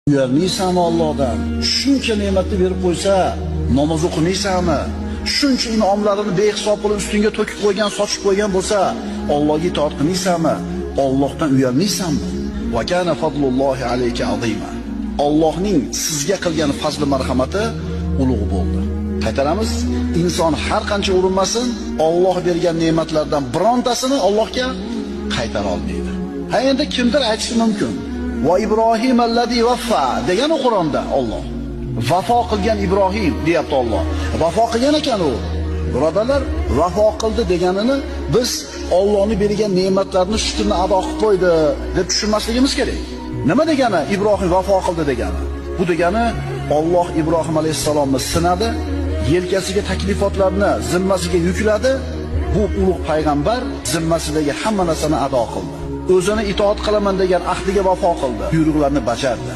Uyalmaysanmi Allohdan? Shuncha ne'matni berib qo'ysa, namoz o'qimaysanmi? Shuncha in'omlarini behisob qilib ustingga to'kib qo'ygan, sochib qo'ygan bo'lsa, Allohga itoat qilmaysanmi? Allohdan uyalmaysanmi? Va kana fadlullohi alayka azima. Allohning sizga qilgan fazli marhamati ulug' bo'ldi. Qaytaramiz, inson har qancha urinmasin, Alloh bergan ne'matlardan birontasini Allohga qaytara olmaydi. Ha endi kimdir aytishi mumkin. Va Ibrohim allazi vaffa degan Qur'onda Alloh. Vafo qilgan Ibrohim deyapti Alloh. Vafo qilgan ekan u. Birodarlar, vafo qildi deganini biz Allohning bergan ne'matlarini shukrini ado qilib qo'ydi deb tushunmasligimiz kerak. Nima degani Ibrohim vafo qildi degani? Bu degani Alloh Ibrohim alayhisalomni sinadi, yelkasiga taklifotlarni zimmasiga yukladi. Bu ulug' payg'ambar zimmasidagi hamma narsani ado qildi. O'zini itoat qilaman degan ahdiga vafo qildi, buyruqlarni bajardi.